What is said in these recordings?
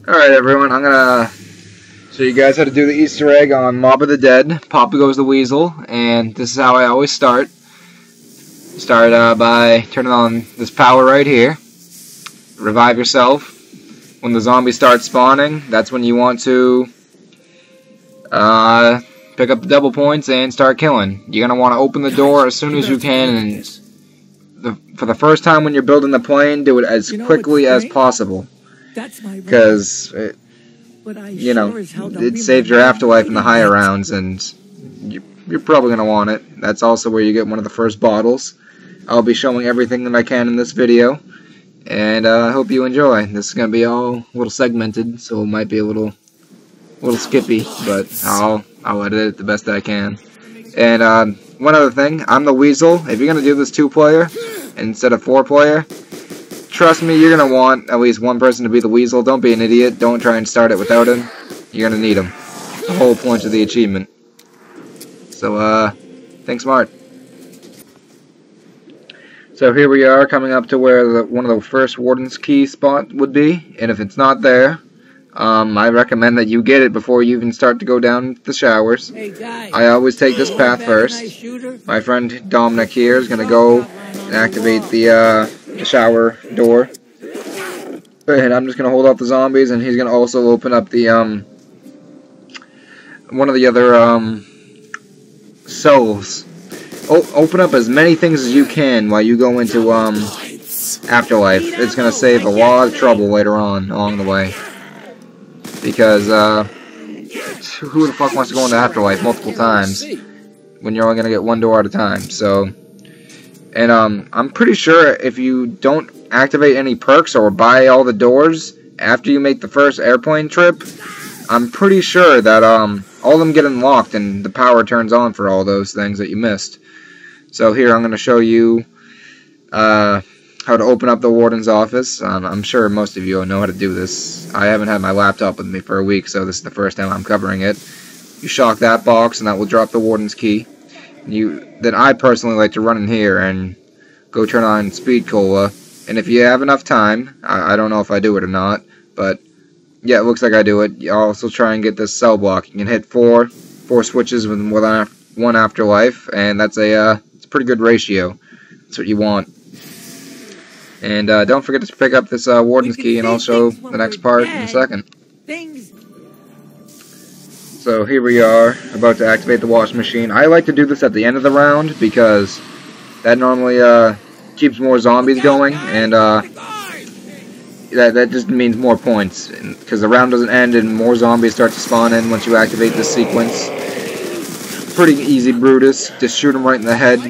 Alright everyone, I'm gonna show you guys how to do the Easter egg on Mob of the Dead, Papa Goes the Weasel, and this is how I always start. Start by turning on this power right here. Revive yourself. When the zombies start spawning, that's when you want to pick up the double points and start killing. You're gonna want to open the door as soon as you can, and for the first time when you're building the plane, do it as quickly as possible. Because, you know, it saves your afterlife in the higher rounds, and you're probably going to want it. That's also where you get one of the first bottles. I'll be showing everything that I can in this video, and I hope you enjoy. This is going to be all a little segmented, so it might be a little skippy, but I'll edit it the best I can. And one other thing, I'm the Weasel. If you're going to do this 2-player instead of 4-player, trust me, you're going to want at least one person to be the Weasel. Don't be an idiot. Don't try and start it without him. You're going to need him. The whole point of the achievement. So, think smart. So here we are coming up to where one of the first Warden's Key spot would be. And if it's not there, I recommend that you get it before you even start to go down the showers. I always take this path first. My friend Dominic here is going to go and activate the shower door, and I'm just gonna hold off the zombies, and he's gonna also open up the one of the other cells. Open up as many things as you can while you go into Afterlife. It's gonna save a lot of trouble later on along the way, because who the fuck wants to go into Afterlife multiple times when you're only gonna get one door at a time? So. And I'm pretty sure if you don't activate any perks or buy all the doors after you make the first airplane trip, I'm pretty sure that all of them get unlocked and the power turns on for all those things that you missed. So here I'm going to show you how to open up the Warden's office. I'm sure most of you know how to do this. I haven't had my laptop with me for a week, so this is the first time I'm covering it. You shock that box and that will drop the Warden's key. Then I personally like to run in here and go turn on Speed Cola, and if you have enough time, I don't know if I do it or not, but yeah, it looks like I do it. You also try and get this cell block. You can hit four switches with one afterlife, and that's it's a pretty good ratio. That's what you want. And don't forget to pick up this Warden's Key, and I'll show the next part in a second. So here we are, about to activate the washing machine. I like to do this at the end of the round because that normally keeps more zombies going, and that just means more points. Because the round doesn't end and more zombies start to spawn in once you activate this sequence. Pretty easy, Brutus. Just shoot him right in the head.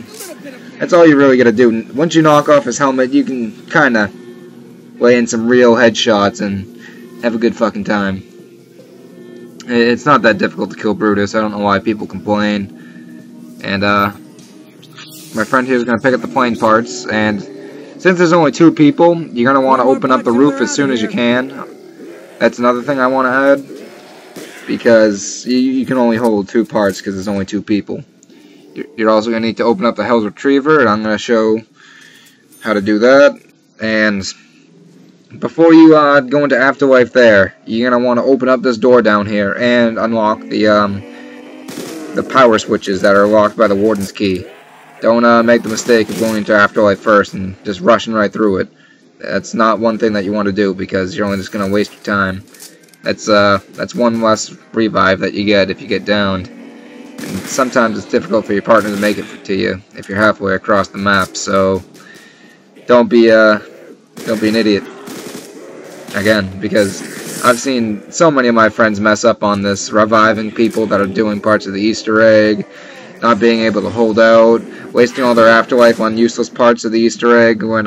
That's all you really gotta do. Once you knock off his helmet, you can kinda lay in some real headshots and have a good fucking time. It's not that difficult to kill Brutus. I don't know why people complain. And my friend here is going to pick up the plane parts. And since there's only 2 people, you're going to want to open up the roof as soon as you can. That's another thing I want to add, because you can only hold 2 parts because there's only 2 people. You're also going to need to open up the Hell's Retriever, and I'm going to show how to do that. And before you go into Afterlife there, you're going to want to open up this door down here and unlock the power switches that are locked by the Warden's Key. Don't make the mistake of going into Afterlife first and just rushing right through it. That's not one thing that you want to do, because you're only just going to waste your time. That's one less revive that you get if you get downed. And sometimes it's difficult for your partner to make it to you if you're halfway across the map, so don't be an idiot. Again, because I've seen so many of my friends mess up on this, reviving people that are doing parts of the Easter egg, not being able to hold out, wasting all their afterlife on useless parts of the Easter egg when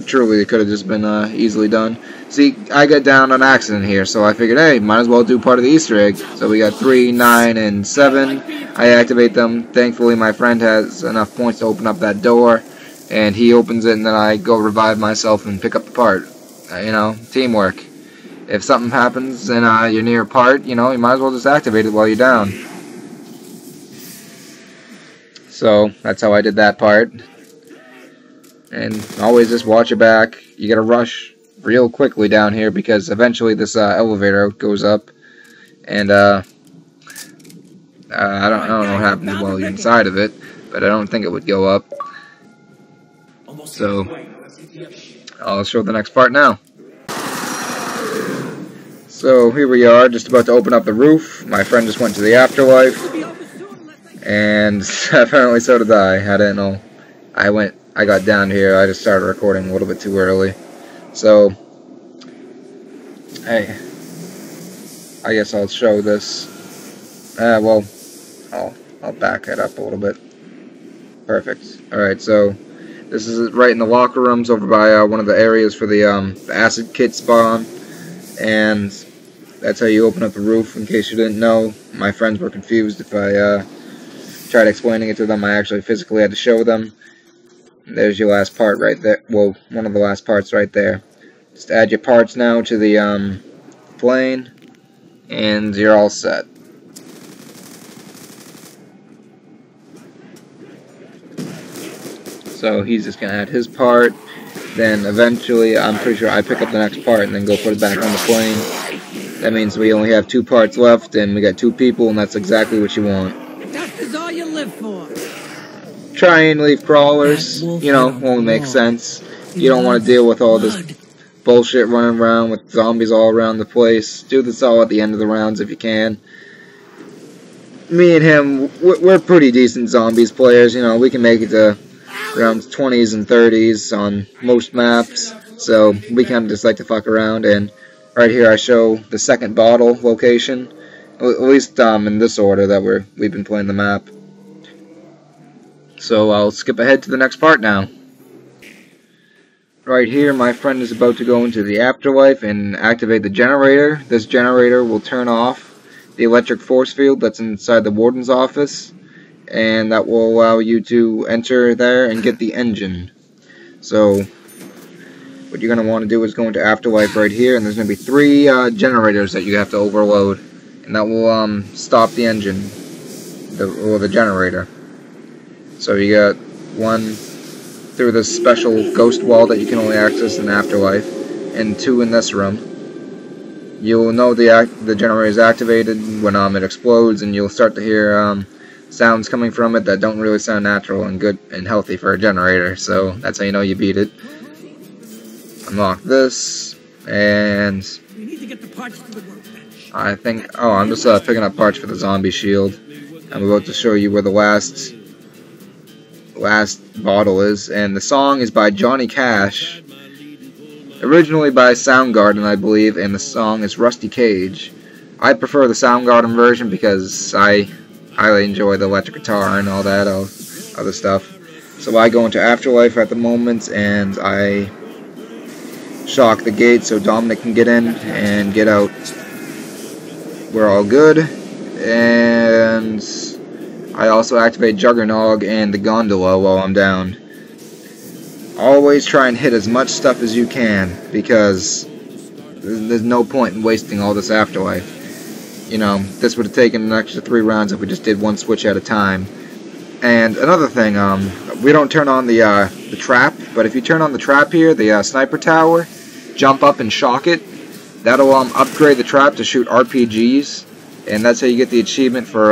truly it could have just been easily done. See, I got down on accident here, so I figured, hey, might as well do part of the Easter egg. So we got 3, 9, and 7. I activate them. Thankfully, my friend has enough points to open up that door, and he opens it, and then I go revive myself and pick up the part. You know, teamwork. If something happens and you're near a part, you know, you might as well just activate it while you're down. So, that's how I did that part. And always just watch your back. You gotta rush real quickly down here because eventually this elevator goes up, and I don't know what happens while you're inside of it, but I don't think it would go up. So I'll show the next part now. So here we are, just about to open up the roof. My friend just went to the afterlife, and apparently so did I. I didn't know. I got down here. I just started recording a little bit too early. So, hey, I guess I'll show this. Well, I'll back it up a little bit. Perfect. Alright, so this is right in the locker rooms over by one of the areas for the acid kit spawn, and that's how you open up the roof. In case you didn't know, my friends were confused if I tried explaining it to them. I actually physically had to show them. There's your last part right there. Well, one of the last parts right there. Just add your parts now to the plane, and you're all set. So he's just gonna add his part. Then eventually, I'm pretty sure I pick up the next part and then go put it back on the plane. That means we only have 2 parts left, and we got 2 people, and that's exactly what you want. That is all you live for. Try and leave crawlers, you know, won't make sense. You don't want to deal with all this bullshit running around with zombies all around the place. Do this all at the end of the rounds if you can. Me and him, we're pretty decent zombies players, you know, we can make it to around 20s and 30s on most maps, so we kind of just like to fuck around. And right here I show the second bottle location, at least in this order that we've been playing the map. So I'll skip ahead to the next part now. Right here, my friend is about to go into the afterlife and activate the generator. This generator will turn off the electric force field that's inside the warden's office, and that will allow you to enter there and get the engine. So what you're going to want to do is go into afterlife right here, and there's going to be 3 generators that you have to overload, and that will stop the engine, or the generator. So you got 1 through this special ghost wall that you can only access in afterlife, and 2 in this room. You'll know the generator is activated when it explodes, and you'll start to hear sounds coming from it that don't really sound natural and good and healthy for a generator. So that's how you know you beat it. Unlock this, and We need to get the parts to the workbench. I think, I'm just picking up parts for the zombie shield. I'm about to show you where the last bottle is, and the song is by Johnny Cash, originally by Soundgarden, I believe, and the song is Rusty Cage. I prefer the Soundgarden version because I highly enjoy the electric guitar and all that other stuff. So I go into afterlife at the moment, and I shock the gate so Dominic can get in and get out. We're all good, and I also activate Juggernog and the gondola while I'm down. Always try and hit as much stuff as you can, because there's no point in wasting all this afterlife. You know, this would have taken an extra 3 rounds if we just did 1 switch at a time. And another thing, we don't turn on the trap, but if you turn on the trap here, the sniper tower, jump up and shock it, that'll upgrade the trap to shoot RPGs, and that's how you get the achievement for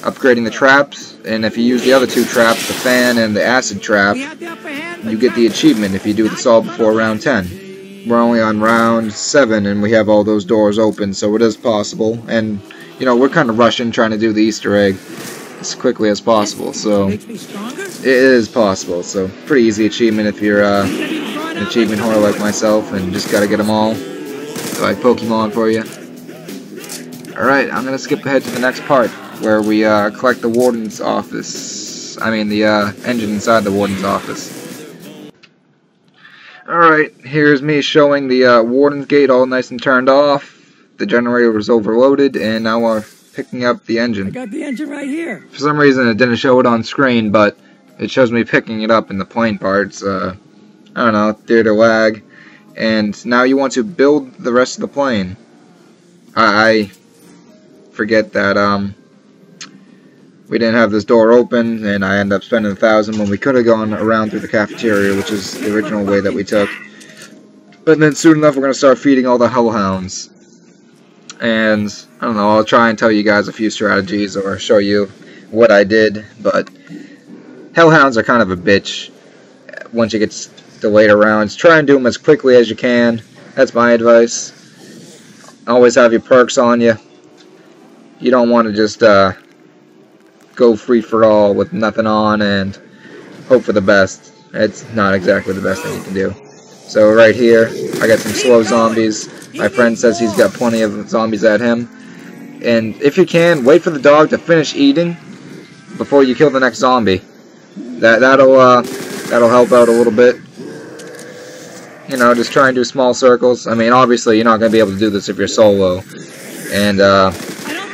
upgrading the traps. And if you use the other 2 traps, the fan and the acid trap, you get the achievement if you do this all before round 10. We're only on round 7 and we have all those doors open, so it is possible. And, you know, we're kind of rushing trying to do the Easter egg as quickly as possible, so it is possible. So pretty easy achievement if you're an achievement whore like myself and just gotta get them all, like Pokemon for you. Alright, I'm gonna skip ahead to the next part where we collect the warden's office. I mean the engine inside the warden's office. Alright, here's me showing the warden's gate all nice and turned off. The generator was overloaded, and now we're picking up the engine. I got the engine right here. For some reason it didn't show it on screen, but it shows me picking it up in the plane parts. I don't know, theater lag. And now you want to build the rest of the plane. I forget that we didn't have this door open, and I ended up spending $1,000 when we could have gone around through the cafeteria, which is the original way that we took. But then soon enough, we're going to start feeding all the hellhounds. And, I don't know, I'll try and tell you guys a few strategies or show you what I did. But hellhounds are kind of a bitch once you get to later rounds. Try and do them as quickly as you can. That's my advice. Always have your perks on you. You don't want to just go free for all with nothing on and hope for the best. It's not exactly the best thing you can do. So right here, I got some slow zombies. My friend says he's got plenty of zombies at him. And if you can, wait for the dog to finish eating before you kill the next zombie. That'll help out a little bit. You know, just try and do small circles. I mean, obviously, you're not going to be able to do this if you're solo. And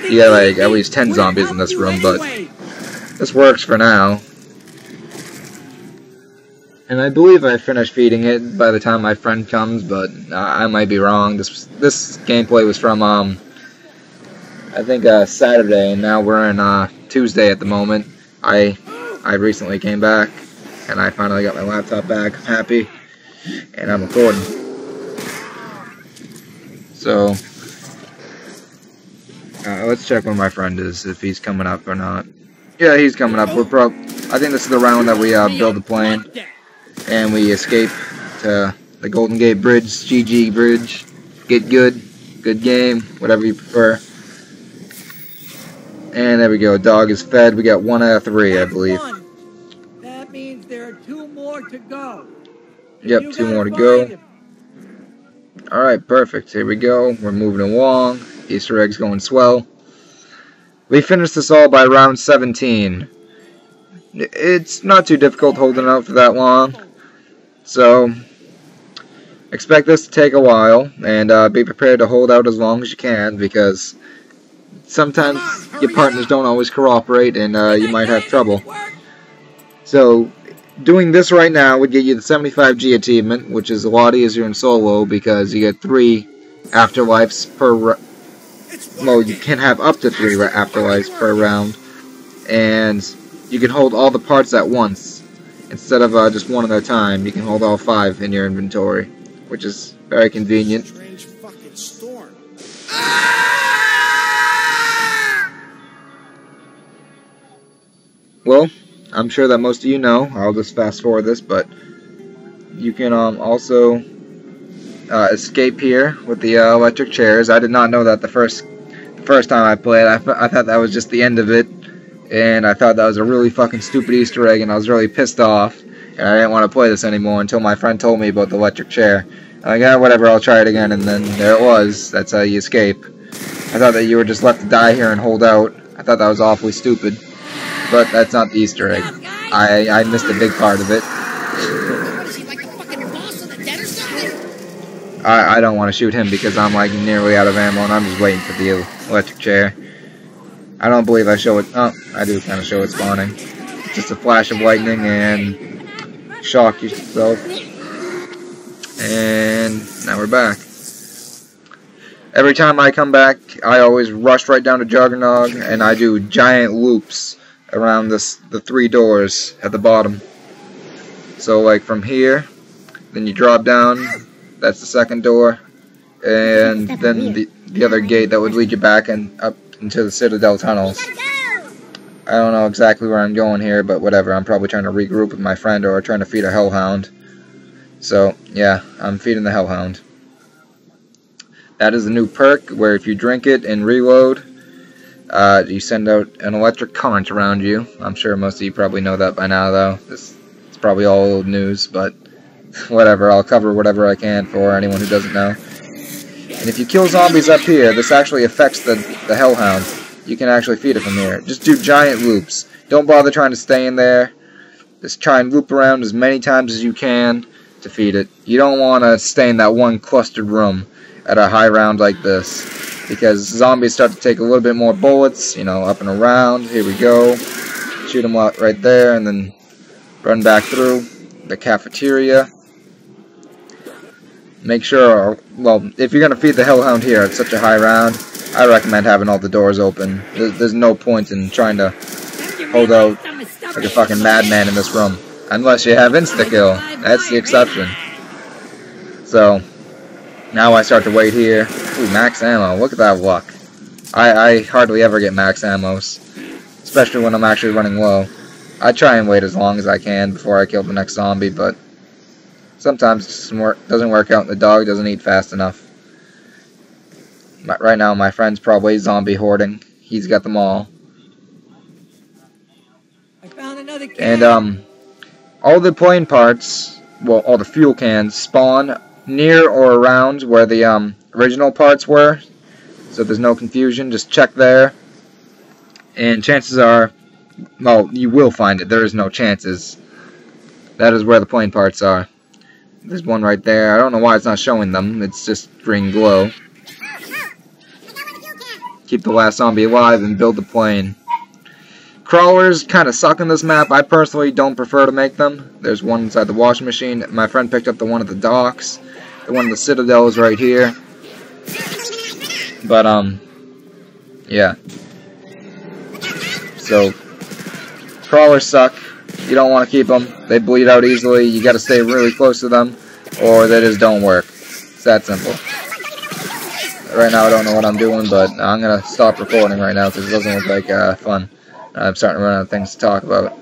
you got like at least 10 zombies in this room, but this works for now. And I believe I finished feeding it by the time my friend comes, but I might be wrong. This gameplay was from I think Saturday, and now we're in Tuesday at the moment. I recently came back, and I finally got my laptop back. I'm happy, and I'm recording. So let's check where my friend is, if he's coming up or not. Yeah, he's coming up. I think this is the round that we build the plane. And we escape to the Golden Gate Bridge, GG Bridge. Get good, good game, whatever you prefer. And there we go, dog is fed. We got 1 out of 3, I believe. That means there are 2 more to go. Yep, 2 more to go. Alright, perfect. Here we go. We're moving along. Easter eggs going swell. We finished this all by round 17. It's not too difficult holding out for that long. So, expect this to take a while, and be prepared to hold out as long as you can, because sometimes your partners don't always cooperate, and you might have trouble. So, doing this right now would get you the 75G achievement, which is a lot easier in solo, because you get 3 afterlives per well, you can have up to 3 afterlives per round, and you can hold all the parts at once. Instead of just 1 at a time, you can hold all 5 in your inventory, which is very convenient. Strange fucking storm. Well, I'm sure that most of you know. I'll just fast forward this, but you can also escape here with the electric chairs. I did not know that the first time I played. I thought that was just the end of it. And I thought that was a really fucking stupid Easter egg, and I was really pissed off, and I didn't want to play this anymore until my friend told me about the electric chair. I'm like, yeah, whatever, I'll try it again, and then there it was. That's how you escape. I thought that you were just left to die here and hold out. I thought that was awfully stupid, but that's not the Easter egg. I missed a big part of it. Is he like the fucking boss of the dead or something? I don't want to shoot him because I'm like nearly out of ammo, and I'm just waiting for the electric chair. I don't believe I show it. Oh, I do kind of show it spawning. Just a flash of lightning and shock yourself. And now we're back. Every time I come back, I always rush right down to Juggernog, and I do giant loops around the 3 doors at the bottom. So like from here, then you drop down. That's the 2nd door, and then the other gate that would lead you back and up into the Citadel tunnels. I don't know exactly where I'm going here, but whatever. I'm probably trying to regroup with my friend or trying to feed a hellhound. So, yeah, I'm feeding the hellhound. That is a new perk where if you drink it and reload, you send out an electric current around you. I'm sure most of you probably know that by now, though. It's probably all old news, but whatever. I'll cover whatever I can for anyone who doesn't know. And if you kill zombies up here, this actually affects the hellhound. You can actually feed it from here. Just do giant loops. Don't bother trying to stay in there. Just try and loop around as many times as you can to feed it. You don't want to stay in that one clustered room at a high round like this, because zombies start to take a little bit more bullets, you know, up and around. Here we go. Shoot them right there, and then run back through the cafeteria. Make sure, well, if you're going to feed the hellhound here at such a high round, I recommend having all the doors open. There's no point in trying to hold out like a fucking madman in this room. Unless you have insta-kill. That's the exception. So, Now I start to wait here. Ooh, max ammo. Look at that luck. I hardly ever get max ammos, especially when I'm actually running low. I try and wait as long as I can before I kill the next zombie, but sometimes it doesn't work out and the dog doesn't eat fast enough. Right now my friend's probably zombie hoarding. He's got them all. I found another can. And all the plane parts, well, all the fuel cans spawn near or around where the original parts were. So there's no confusion, just check there. And chances are, well, you will find it. There is no chances. That is where the plane parts are. There's one right there. I don't know why it's not showing them. It's just green glow. Keep the last zombie alive and build the plane. Crawlers kind of suck in this map. I personally don't prefer to make them. There's one inside the washing machine. My friend picked up the one at the docks. The one at the Citadel is right here. But, yeah. So, crawlers suck. You don't want to keep them. They bleed out easily. You got to stay really close to them, or they just don't work. It's that simple. Right now I don't know what I'm doing, but I'm going to stop recording right now because it doesn't look like fun. I'm starting to run out of things to talk about.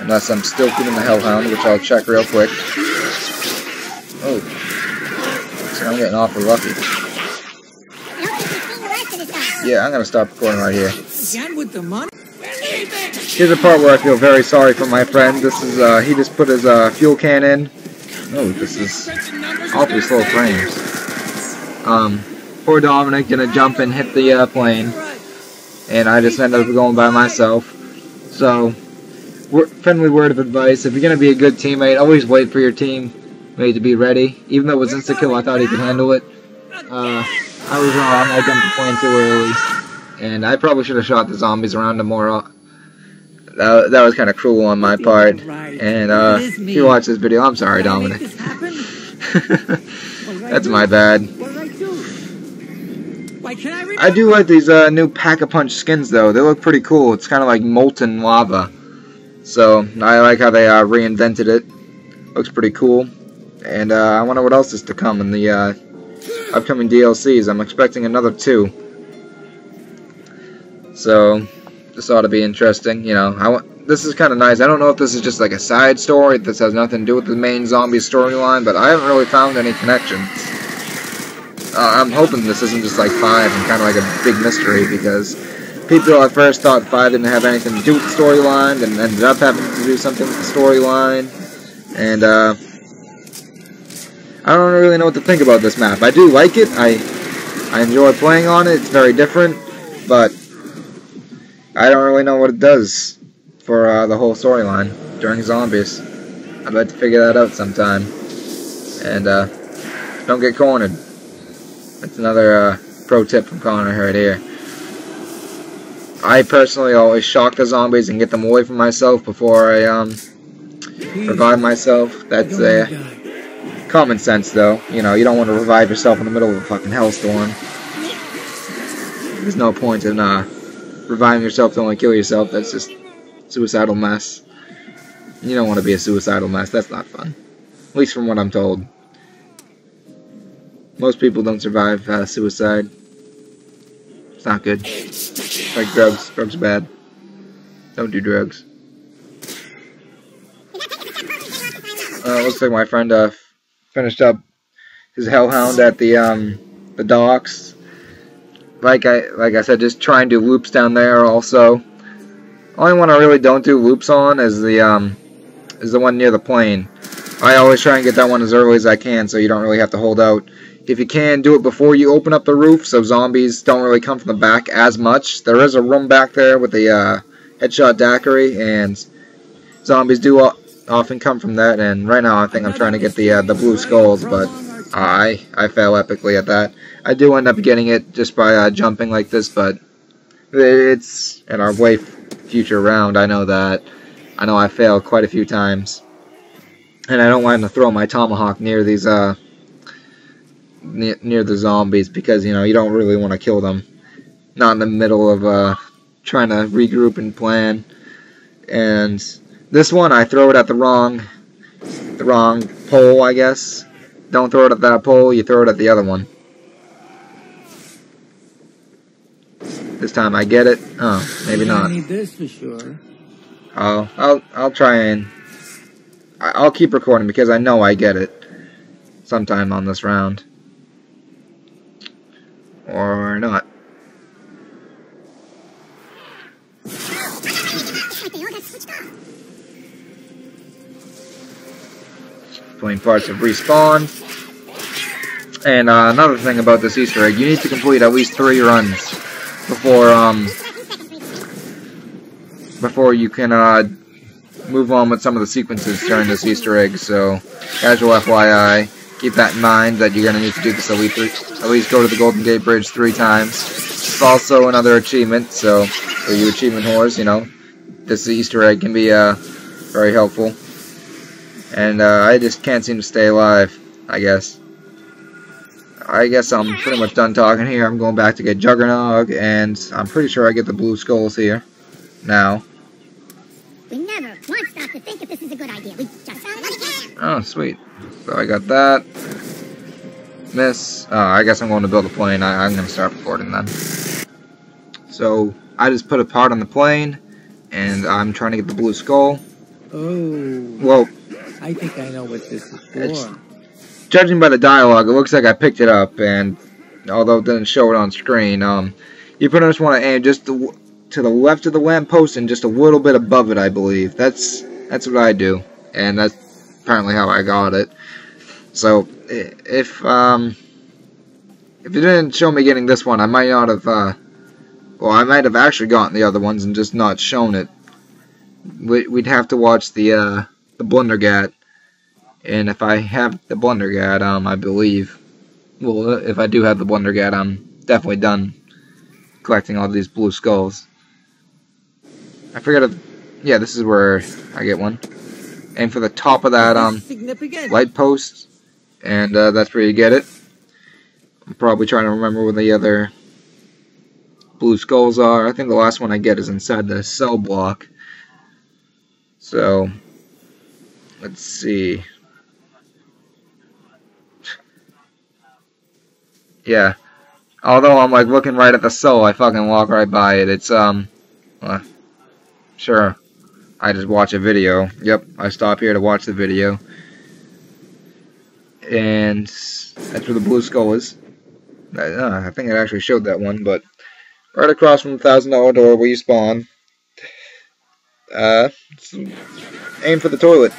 Unless I'm still feeding the Hellhound, which I'll check real quick. Oh. So I'm getting awfully lucky. Yeah, I'm going to stop recording right here. Again with the money? Here's a part where I feel very sorry for my friend. This is, he just put his fuel can in. Oh, this is awfully slow frames. Poor Dominic gonna jump and hit the plane. And I just ended up going by myself. So, friendly word of advice, if you're going to be a good teammate, always wait for your teammate to be ready. Even though it was insta-kill, I thought he could handle it. I was wrong, I jumped the plane too early. And I probably should have shot the zombies around him more. That was kind of cruel on my part. And if you watch this video, I'm sorry, Dominic. That's my bad. I do like these new Pack-a-Punch skins, though. They look pretty cool. It's kind of like molten lava. So, I like how they reinvented it. Looks pretty cool. And I wonder what else is to come in the upcoming DLCs. I'm expecting another 2. So, this ought to be interesting. You know, this is kind of nice. I don't know if this is just like a side story. This has nothing to do with the main zombie storyline, but I haven't really found any connections. I'm hoping this isn't just like 5 and kind of like a big mystery, because people at first thought 5 didn't have anything to do with the storyline, and ended up having to do something with the storyline. And I don't really know what to think about this map. I do like it. I enjoy playing on it. It's very different, but I don't really know what it does for the whole storyline during zombies. I'd like to figure that out sometime. And don't get cornered. That's another pro tip from Connor right here. I personally always shock the zombies and get them away from myself before I revive myself. That's common sense, though. You know, you don't want to revive yourself in the middle of a fucking hellstorm. There's no point in reviving yourself to only kill yourself. That's just suicidal mess. You don't want to be a suicidal mess. That's not fun. At least from what I'm told. Most people don't survive suicide. It's not good. It's like drugs. Drugs are bad. Don't do drugs. Looks like my friend finished up his Hellhound at the docks. Like I said, just try and do loops down there also. Only one I really don't do loops on is the one near the plane. I always try and get that one as early as I can, so you don't really have to hold out. If you can, do it before you open up the roof, so zombies don't really come from the back as much. There is a room back there with the headshot daiquiri, and zombies do often come from that. And right now, I think I'm trying to get the blue skulls, but I fail epically at that. I do end up getting it just by jumping like this, but it's in our way future round. I know that. I know I failed quite a few times, and I don't want to throw my tomahawk near these near the zombies, because you know you don't really want to kill them. Not in the middle of trying to regroup and plan. And this one, I throw it at the wrong pole, I guess. don't throw it at that pole, you throw it at the other one. This time I get it. Oh, maybe not. I need this for sure. I'll try and I'll keep recording because I know I get it sometime on this round. Or not. Playing parts of respawn. And another thing about this Easter egg, you need to complete at least 3 runs before you can move on with some of the sequences during this Easter egg. So, casual FYI, keep that in mind that you're gonna need to do this at least go to the Golden Gate Bridge 3 times. It's also another achievement, so for you achievement whores, you know, this Easter egg can be very helpful. And I just can't seem to stay alive, I guess. I guess I'm pretty much done talking here. I'm going back to get Juggernog, and I'm pretty sure I get the blue skulls here now. We never once stop to think if this is a good idea. We just Oh, sweet. So I got that. Miss. Oh, I guess I'm going to build a plane. I'm going to start recording then. So I just put a part on the plane, and I'm trying to get the blue skull. Oh. Well, I think I know what this is for. Judging by the dialogue, it looks like I picked it up, and although it didn't show it on screen, you pretty much want to aim just to the left of the lamppost and just a little bit above it, I believe. That's what I do, and that's apparently how I got it. So if it didn't show me getting this one, I might not have. Well, I might have actually gotten the other ones and just not shown it. We'd have to watch the Blundergat. And if I have the Blundergat, I believe, well, if I do have the Blundergat, I'm definitely done collecting all these blue skulls. I forget if, yeah, this is where I get one. Aim for the top of that light post, and that's where you get it. I'm probably trying to remember where the other blue skulls are. I think the last one I get is inside the cell block. So, let's see. Yeah. Although I'm like looking right at the cell, I fucking walk right by it. It's sure. I just watch a video. Yep, I stop here to watch the video. And that's where the blue skull is. I think it actually showed that one, but right across from the $1,000 door where you spawn. Aim for the toilet.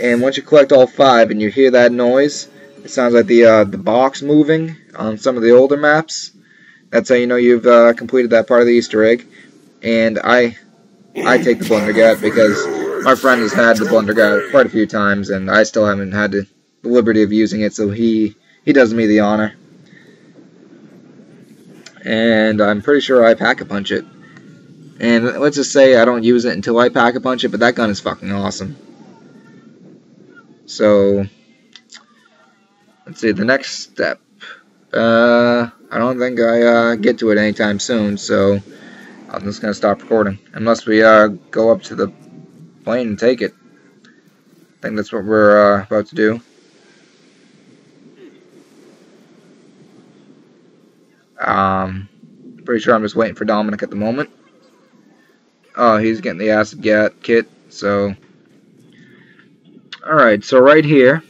And once you collect all 5 and you hear that noise, it sounds like the box moving on some of the older maps. That's how you know you've completed that part of the Easter egg. And I take the Blundergat because my friend has had the Blundergat quite a few times, and I still haven't had the liberty of using it, so he does me the honor. And I'm pretty sure I Pack-a-Punch it. And let's just say I don't use it until I Pack-a-Punch it, but that gun is fucking awesome. So, let's see, the next step. I don't think I get to it anytime soon, so I'm just going to stop recording. Unless we go up to the plane and take it. I think that's what we're about to do. Pretty sure I'm just waiting for Dominic at the moment. Oh, he's getting the acid kit, so... Alright, so right here,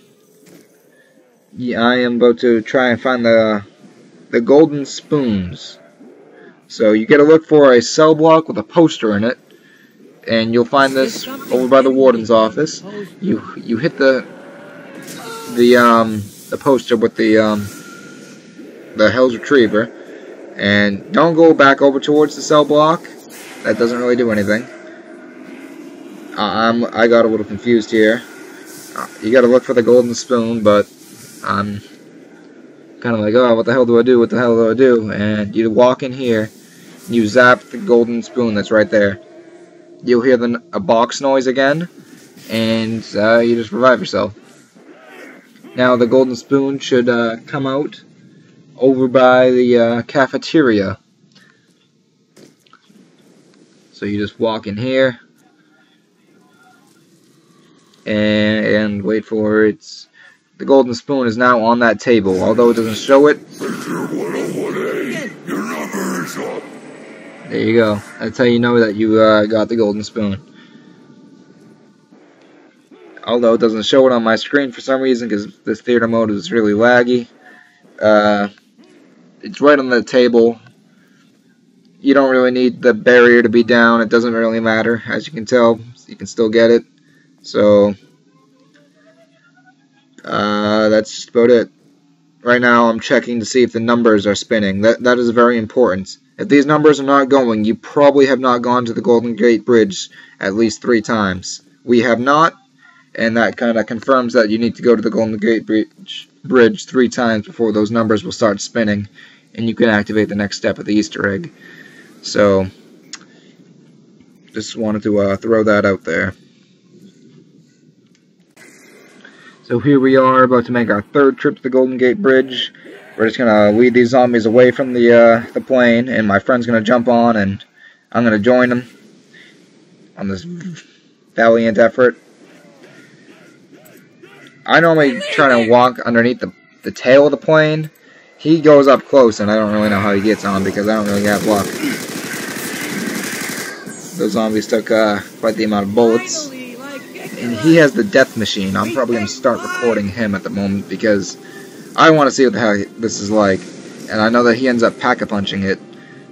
I am about to try and find the golden spoons. So you gotta look for a cell block with a poster in it, and you'll find this over by the warden's office. You hit the poster with the Hell's Retriever, and don't go back over towards the cell block. That doesn't really do anything. I got a little confused here. You gotta look for the golden spoon, but I'm kind of like, oh, what the hell do I do? What the hell do I do? And you walk in here, you zap the golden spoon that's right there. You'll hear a box noise again, and you just revive yourself. Now the golden spoon should come out over by the cafeteria. So you just walk in here, And wait for it. The golden spoon is now on that table, although it doesn't show it. There you go. That's how you know that you got the golden spoon. Although it doesn't show it on my screen for some reason, because this theater mode is really laggy. It's right on the table. You don't really need the barrier to be down. It doesn't really matter. As you can tell, you can still get it. So, that's just about it. Right now, I'm checking to see if the numbers are spinning. That is very important. If these numbers are not going, you probably have not gone to the Golden Gate Bridge at least 3 times. We have not, and that kind of confirms that you need to go to the Golden Gate Bridge 3 times before those numbers will start spinning, and you can activate the next step of the Easter egg. So, just wanted to throw that out there. So here we are, about to make our 3rd trip to the Golden Gate Bridge. We're just gonna lead these zombies away from the plane, and my friend's gonna jump on, and I'm gonna join him on this valiant effort. I normally try to walk underneath the tail of the plane. He goes up close, and I don't really know how he gets on because I don't really have luck. Those zombies took quite the amount of bullets. And he has the death machine. I'm probably going to start recording him at the moment because I want to see what the hell this is like. And I know that he ends up pack-a-punching it.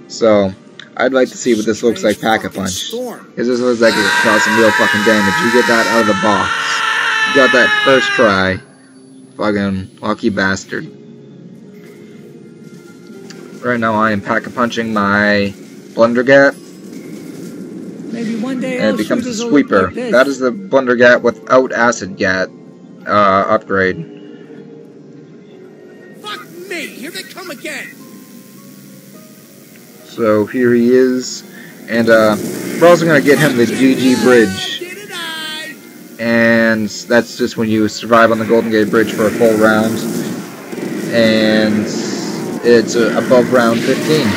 So, I'd like to see what this looks like pack-a-punch. Because this looks like it could cause some real fucking damage. You get that out of the box. You got that first try. Fucking lucky bastard. Right now I am pack-a-punching my Blundergat. Maybe one day and it becomes a sweeper. Like that is the Blundergat without Acid Gat upgrade. Fuck me! Here they come again! So here he is. And we're also going to get him the GG Bridge. And that's just when you survive on the Golden Gate Bridge for a full round. And it's above round 15.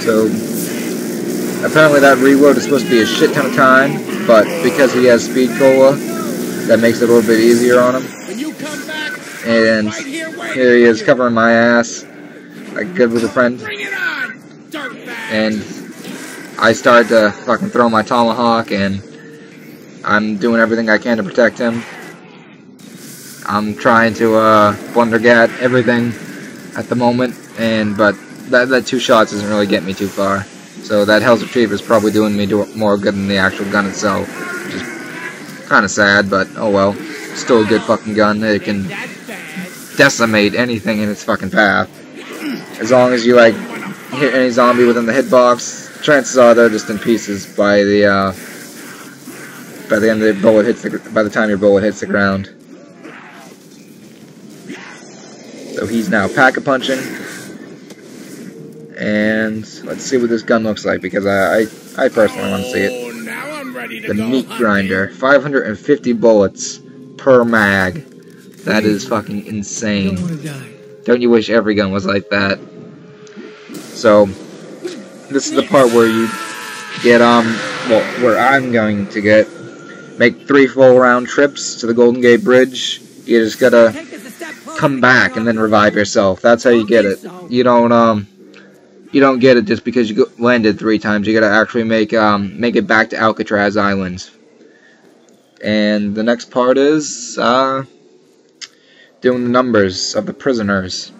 So, apparently that reload is supposed to be a shit ton of time, but because he has Speed Cola, that makes it a little bit easier on him. And here he is covering my ass, like good with a friend. And I started to fucking throw my tomahawk, and I'm doing everything I can to protect him. I'm trying to Blundergat everything at the moment, but that 2 shots doesn't really get me too far. So that Hell's Retriever is probably doing me more good than the actual gun itself. Which is kind of sad, but oh well. Still a good fucking gun. It can decimate anything in its fucking path. As long as you, like, hit any zombie within the hitbox, chances are they're just in pieces by the end of the bullet hits by the time your bullet hits the ground. So he's now pack-a-punching. And let's see what this gun looks like, because I personally want to see it. Now I'm ready to The go meat hunting. grinder. 550 bullets per mag. That is fucking insane. Don't you wish every gun was like that? So, this is the part where you get, well, where I'm going to make 3 full round trips to the Golden Gate Bridge. You just gotta come back and then revive yourself. That's how you get it. You don't get it just because you landed 3 times. You gotta actually make it back to Alcatraz Island. And the next part is doing the numbers of the prisoners.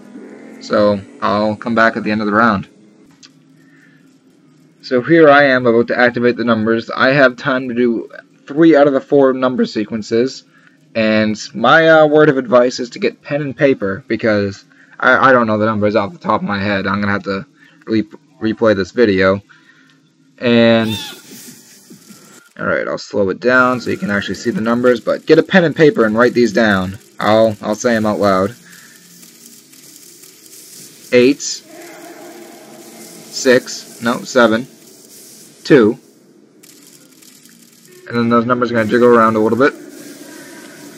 So I'll come back at the end of the round. So here I am about to activate the numbers. I have time to do 3 out of the 4 number sequences. And my word of advice is to get pen and paper, because I don't know the numbers off the top of my head. I'm gonna have to replay this video. And alright, I'll slow it down so you can actually see the numbers, but get a pen and paper and write these down. I'll say them out loud. 8, 6, no, 7, 2, and then those numbers are going to jiggle around a little bit.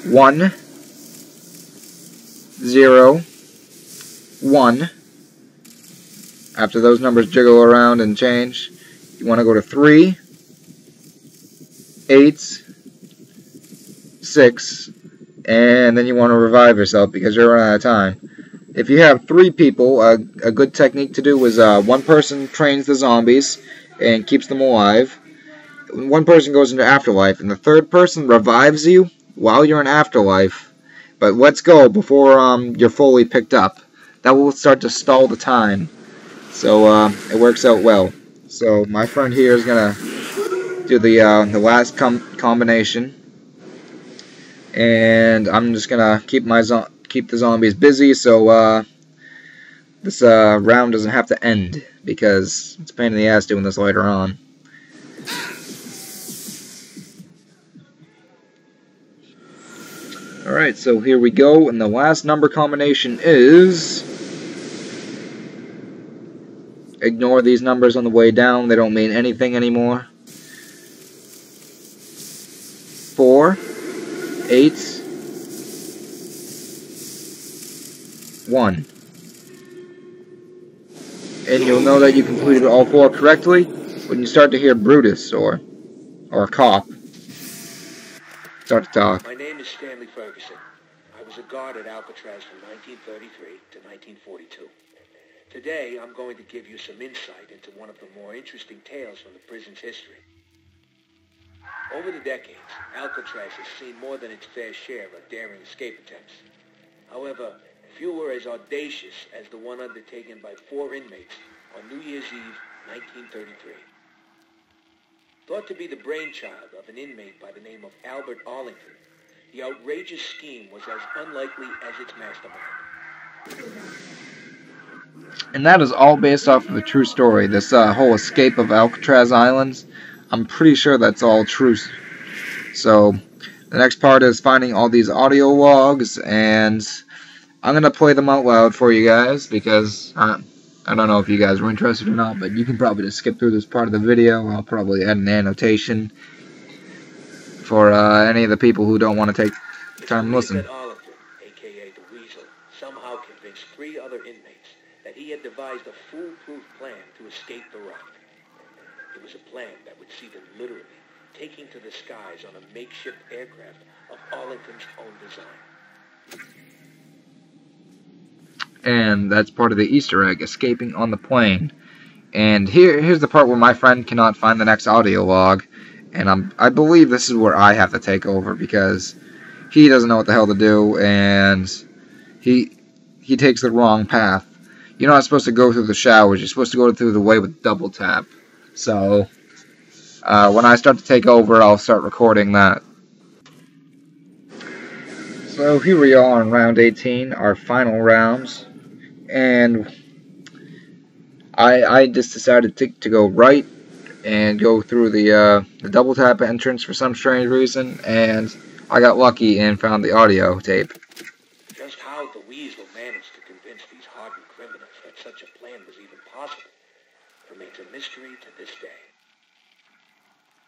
1, 0, 1. After those numbers jiggle around and change, you want to go to 3, 8, 6, and then you want to revive yourself because you're running out of time. If you have 3 people, a good technique to do is one person trains the zombies and keeps them alive. One person goes into afterlife, and the third person revives you while you're in afterlife. But let's go before you're fully picked up. That will start to stall the time. So it works out well. So my friend here is gonna do the last combination, and I'm just gonna keep the zombies busy so this round doesn't have to end, because it's a pain in the ass doing this later on. Alright, so here we go, and the last number combination is... Ignore these numbers on the way down, they don't mean anything anymore. 4, 8, 1. And you'll know that you completed all 4 correctly when you start to hear Brutus or a cop start to talk. My name is Stanley Ferguson. I was a guard at Alcatraz from 1933 to 1942. Today, I'm going to give you some insight into one of the more interesting tales from the prison's history. Over the decades, Alcatraz has seen more than its fair share of daring escape attempts. However, few were as audacious as the one undertaken by 4 inmates on New Year's Eve, 1933. Thought to be the brainchild of an inmate by the name of Albert Arlington, the outrageous scheme was as unlikely as its mastermind. And that is all based off of a true story. This whole escape of Alcatraz Islands, I'm pretty sure that's all true. So, the next part is finding all these audio logs, and I'm going to play them out loud for you guys, because I don't know if you guys were interested or not, but you can probably just skip through this part of the video. I'll probably add an annotation for any of the people who don't want to take time to listen. Arlington, a.k.a. the Weasel, somehow convinced 3 other inmates that he had devised a foolproof plan to escape the rock. It was a plan that would see them literally taking to the skies on a makeshift aircraft of Arlington's own design. And that's part of the Easter egg, escaping on the plane. And here's the part where my friend cannot find the next audio log, and I believe this is where I have to take over, because he doesn't know what the hell to do, and he takes the wrong path. You're not supposed to go through the showers, you're supposed to go through the way with double tap. So when I start to take over, I'll start recording that. So here we are in round 18, our final rounds, and I just decided to go right and go through the double tap entrance for some strange reason, and I got lucky and found the audio tape. Just how the Weasel managed to convince these hardened criminals that such a plan was even possible remains a mystery to this day.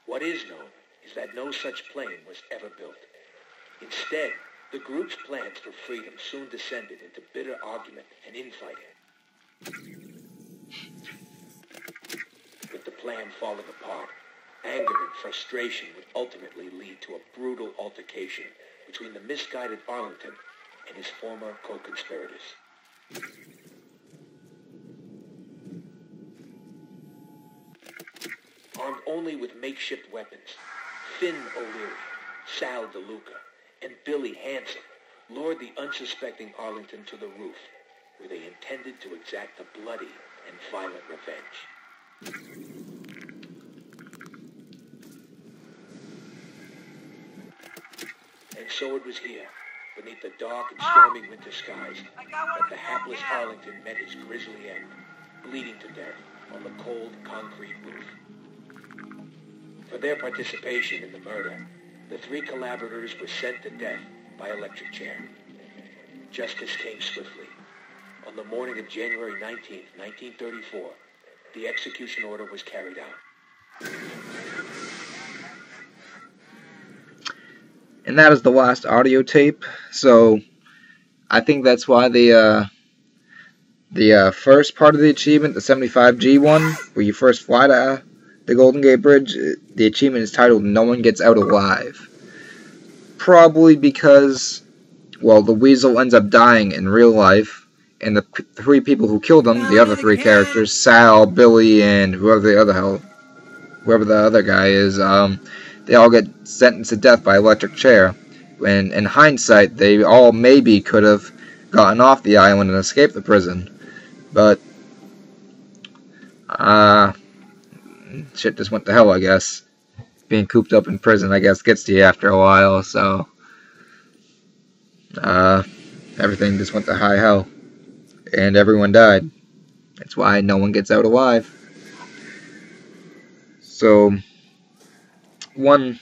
What is known is that no such plane was ever built. Instead, the group's plans for freedom soon descended into bitter argument and infighting. With the plan falling apart, anger and frustration would ultimately lead to a brutal altercation between the misguided Arlington and his former co-conspirators. Armed only with makeshift weapons, Finn O'Leary, Sal DeLuca, and Billy Hanson lured the unsuspecting Arlington to the roof, where they intended to exact a bloody and violent revenge. And so it was here, beneath the dark and stormy winter skies, that the hapless Arlington met his grisly end, bleeding to death on the cold concrete roof. For their participation in the murder, the 3 collaborators were sent to death by electric chair. Justice came swiftly. On the morning of January 19, 1934, the execution order was carried out. And that is the last audio tape. So I think that's why the first part of the achievement, the 75G one, where you first fly to the Golden Gate Bridge, the achievement is titled "No One Gets Out Alive." Probably because, well, the Weasel ends up dying in real life, and the three people who killed him, the other three characters, Sal, Billy, and whoever the other guy is, they all get sentenced to death by electric chair. When, in hindsight, they all maybe could have gotten off the island and escaped the prison. But, shit just went to hell, I guess. Being cooped up in prison, I guess, gets to you after a while, so everything just went to high hell. And everyone died. That's why no one gets out alive. So, one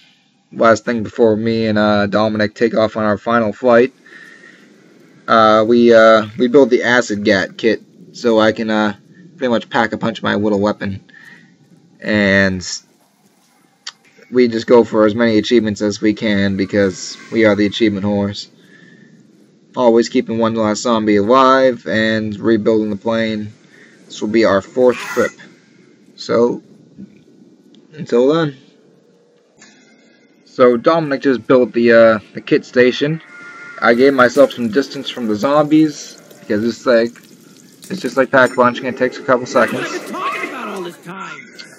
last thing before me and Dominic take off on our final flight. We build the acid gat kit so I can pretty much pack a punch my little weapon. And we just go for as many achievements as we can because we are the achievement whores. Always keeping one last zombie alive and rebuilding the plane. This will be our 4th trip. So, until then. So Dominic just built the kit station. I gave myself some distance from the zombies because it's just like pack punching. It takes a couple seconds.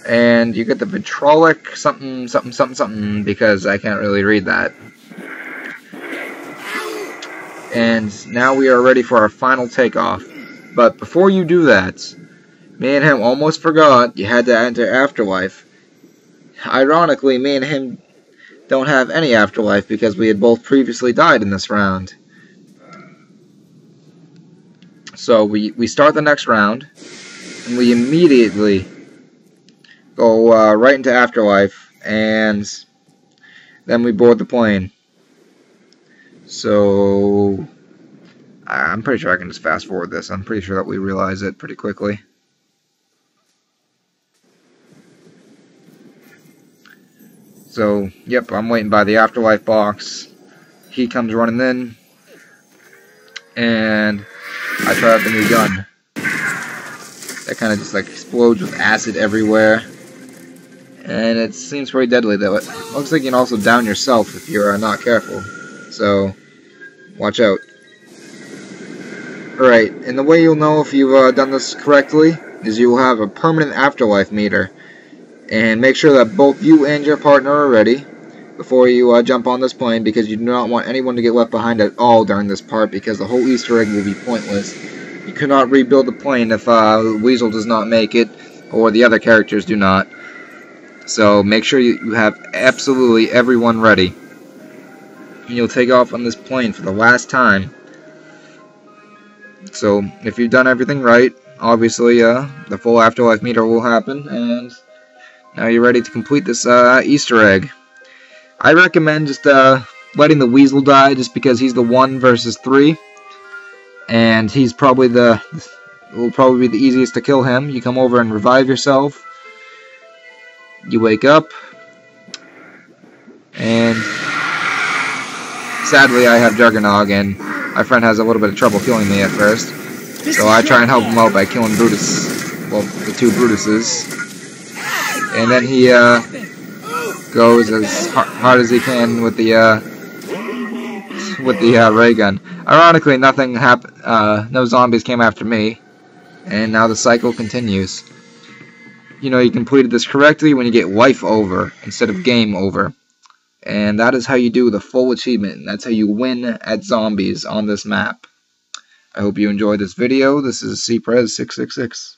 And you get the vitrolic something because I can't really read that. And now we are ready for our final takeoff. But before you do that, me and him almost forgot you had to enter Afterlife. Ironically, me and him don't have any Afterlife because we had both previously died in this round. So we start the next round, and we immediately go right into Afterlife, and then we board the plane. So I'm pretty sure I can just fast forward this. I'm pretty sure that we realize it pretty quickly. So, yep, I'm waiting by the Afterlife box. He comes running in, and I try out the new gun. That kind of just like explodes with acid everywhere. And it seems pretty deadly though. It looks like you can also down yourself if you're not careful. So, watch out. Alright, and the way you'll know if you've done this correctly is you will have a permanent Afterlife meter. And make sure that both you and your partner are ready before you jump on this plane, because you do not want anyone to get left behind at all during this part, because the whole Easter egg will be pointless. You cannot rebuild the plane if Weasel does not make it, or the other characters do not. So make sure you have absolutely everyone ready. And you'll take off on this plane for the last time. So if you've done everything right, obviously the full Afterlife meter will happen, and now you're ready to complete this Easter egg. I recommend just letting the Weasel die, just because he's the 1 versus 3, and he's probably will probably be the easiest to kill him. You come over and revive yourself. You wake up, and sadly I have Juggernog, and my friend has a little bit of trouble killing me at first. So I try and help him out by killing Brutus, well, the 2 Brutuses. And then he goes as hard as he can with the ray gun. Ironically, nothing happened. No zombies came after me, and now the cycle continues. You know, you completed this correctly when you get life over instead of game over, and that is how you do the full achievement. And that's how you win at zombies on this map. I hope you enjoyed this video. This is CPrez666.